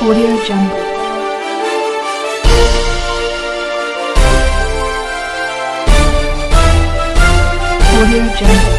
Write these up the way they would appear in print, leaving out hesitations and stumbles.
Audio Jungle. Audio Jungle.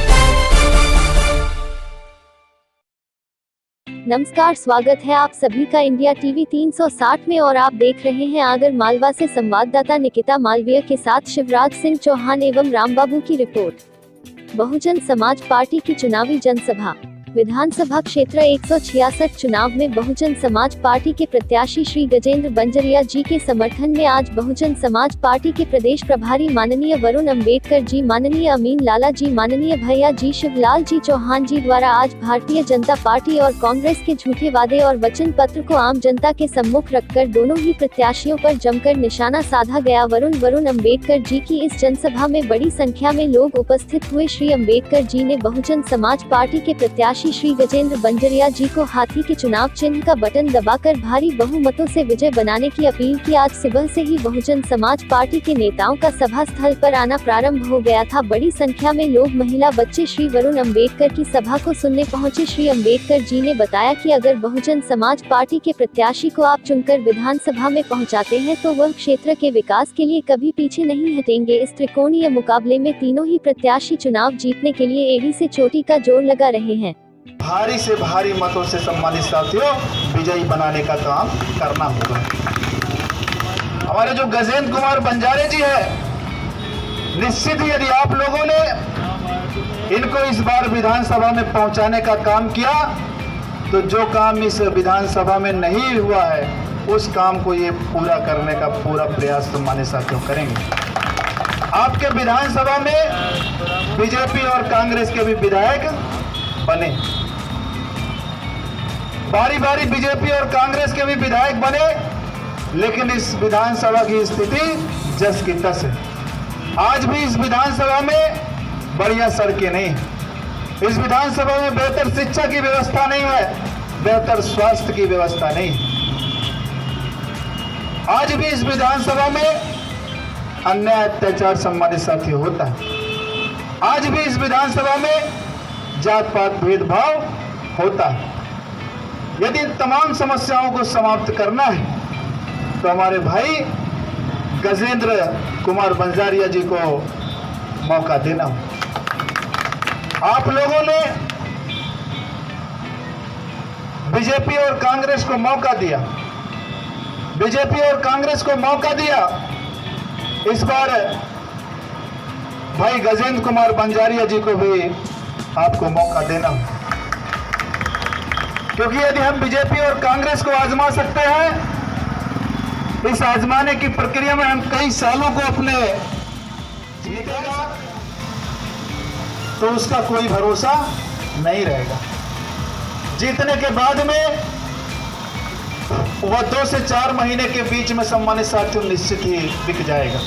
नमस्कार, स्वागत है आप सभी का इंडिया टीवी 360 में और आप देख रहे हैं आगर मालवा से संवाददाता निकिता मालवीय के साथ शिवराज सिंह चौहान एवं रामबाबू की रिपोर्ट। बहुजन समाज पार्टी की चुनावी जनसभा। विधानसभा क्षेत्र 166 चुनाव में बहुजन समाज पार्टी के प्रत्याशी श्री गजेंद्र बंजरिया जी के समर्थन में आज बहुजन समाज पार्टी के प्रदेश प्रभारी माननीय वरुण अम्बेडकर जी, माननीय अमीन लाला जी, माननीय भैया जी शिवलाल जी चौहान जी द्वारा आज भारतीय जनता पार्टी और कांग्रेस के झूठे वादे और वचन पत्र को आम जनता के सम्मुख रखकर दोनों ही प्रत्याशियों पर जमकर निशाना साधा गया। वरुण अम्बेडकर जी की इस जनसभा में बड़ी संख्या में लोग उपस्थित हुए। श्री अम्बेडकर जी ने बहुजन समाज पार्टी के प्रत्याशी श्री गजेंद्र बंजरिया जी को हाथी के चुनाव चिन्ह का बटन दबाकर भारी बहुमतों से विजय बनाने की अपील की। आज सुबह से ही बहुजन समाज पार्टी के नेताओं का सभा स्थल पर आना प्रारंभ हो गया था। बड़ी संख्या में लोग, महिला, बच्चे श्री वरुण अम्बेडकर की सभा को सुनने पहुंचे। श्री अम्बेडकर जी ने बताया कि अगर बहुजन समाज पार्टी के प्रत्याशी को आप चुनकर विधानसभा में पहुंचाते हैं तो वह क्षेत्र के विकास के लिए कभी पीछे नहीं हटेंगे। इस त्रिकोणीय मुकाबले में तीनों ही प्रत्याशी चुनाव जीतने के लिए एड़ी से चोटी का जोर लगा रहे हैं। भारी से भारी मतों से सम्मानित साथियों विजयी बनाने का काम करना होगा। हमारे जो गजेंद्र कुमार बंजारे जी है, निश्चित ही यदि आप लोगों ने इनको इस बार विधानसभा में पहुंचाने का काम किया तो जो काम इस विधानसभा में नहीं हुआ है उस काम को ये पूरा करने का पूरा प्रयास सम्मानित साथियों करेंगे। आपके विधानसभा में बीजेपी और कांग्रेस के भी विधायक बने, बारी बारी बीजेपी और कांग्रेस के भी विधायक बने, लेकिन इस विधानसभा की स्थिति जस की तस है। आज भी इस विधानसभा में बढ़िया सड़कें नहीं, इस विधानसभा में बेहतर शिक्षा की व्यवस्था नहीं है, बेहतर स्वास्थ्य की व्यवस्था नहीं। आज भी इस विधानसभा में अन्याय अत्याचार सम्मानित साथियों होता है। आज भी इस विधानसभा में जात पात भेदभाव होता है। यदि इन तमाम समस्याओं को समाप्त करना है तो हमारे भाई गजेंद्र कुमार बंजारिया जी को मौका देना हो। आप लोगों ने बीजेपी और कांग्रेस को मौका दिया, बीजेपी और कांग्रेस को मौका दिया। इस बार भाई गजेंद्र कुमार बंजारिया जी को भी आपको मौका देना हो, क्योंकि यदि हम बीजेपी और कांग्रेस को आजमा सकते हैं, इस आजमाने की प्रक्रिया में हम कई सालों को अपने जीतेगा तो उसका कोई भरोसा नहीं रहेगा। जीतने के बाद में वह 2 से 4 महीने के बीच में सम्मानित साथियों निश्चित ही बिक जाएगा।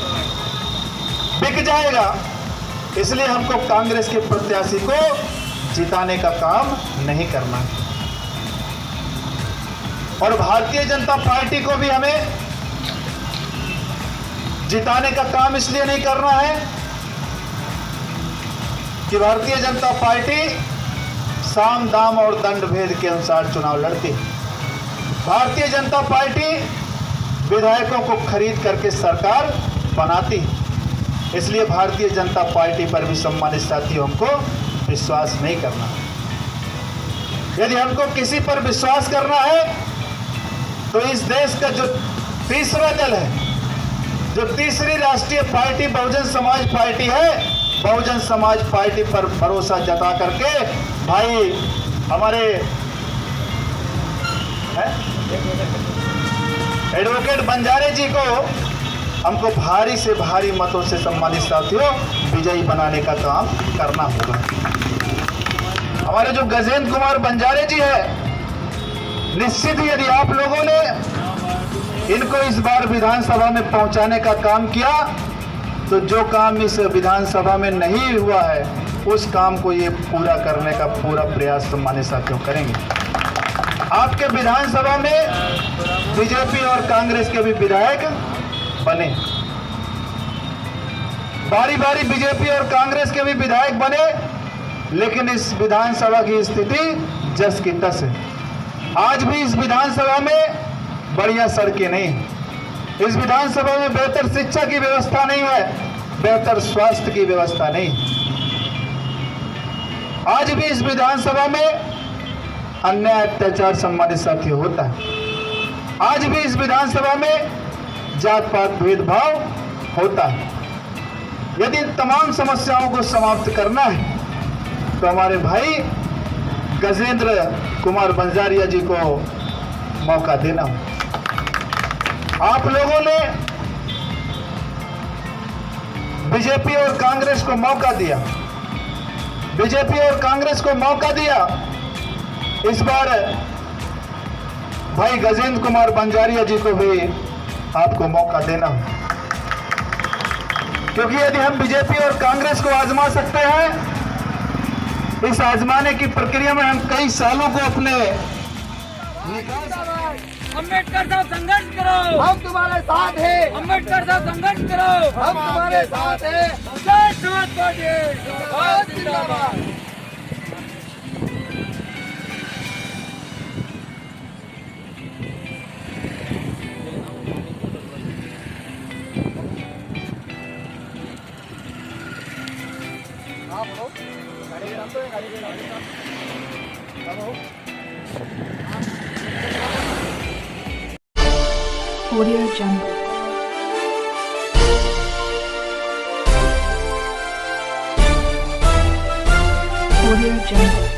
इसलिए हमको कांग्रेस के प्रत्याशी को जिताने का काम नहीं करना है और भारतीय जनता पार्टी को भी हमें जिताने का काम इसलिए नहीं करना है कि भारतीय जनता पार्टी साम दाम और दंड भेद के अनुसार चुनाव लड़ती है। भारतीय जनता पार्टी विधायकों को खरीद करके सरकार बनाती है। इसलिए भारतीय जनता पार्टी पर भी सम्मानित साथियों हमको विश्वास नहीं करना। यदि हमको किसी पर विश्वास करना है तो इस देश का जो तीसरा दल है, जो तीसरी राष्ट्रीय पार्टी बहुजन समाज पार्टी है, बहुजन समाज पार्टी पर भरोसा जता करके भाई हमारे एडवोकेट बंजारे जी को हमको भारी से भारी मतों से सम्मानित साथियों विजयी बनाने का काम करना होगा। हमारे जो गजेंद्र कुमार बंजारे जी है, निश्चित ही यदि आप लोगों ने इनको इस बार विधानसभा में पहुंचाने का काम किया तो जो काम इस विधानसभा में नहीं हुआ है उस काम को ये पूरा करने का पूरा प्रयास सम्मानित साथियों करेंगे। आपके विधानसभा में बीजेपी और कांग्रेस के भी विधायक बने, बारी बारी बीजेपी और कांग्रेस के भी विधायक बने, लेकिन इस विधानसभा की स्थिति जस की तस है। आज भी इस विधानसभा में बढ़िया सड़कें नहीं हैं। इस विधानसभा में बेहतर शिक्षा की व्यवस्था नहीं है, बेहतर स्वास्थ्य की व्यवस्था नहीं। आज भी इस विधानसभा में अन्याय अत्याचार संबंधित साथी होता है। आज भी इस विधानसभा में जात पात भेदभाव होता है। यदि इन तमाम समस्याओं को समाप्त करना है तो हमारे भाई गजेंद्र कुमार बंजारिया जी को मौका देना हो। आप लोगों ने बीजेपी और कांग्रेस को मौका दिया, बीजेपी और कांग्रेस को मौका दिया। इस बार भाई गजेंद्र कुमार बंजारिया जी को भी आपको मौका देना हो, क्योंकि यदि हम बीजेपी और कांग्रेस को आजमा सकते हैं, इस आजमाने की प्रक्रिया में हम कई सालों को अपने अम्बेडकर साहब संघर्ष करो, हम तुम्हारे साथ हैं। अम्बेडकर साहब संघर्ष करो, हम तुम्हारे साथ हैं। जय समाज पार्टी जिंदाबाद। Audio Jungle. Audio Jungle.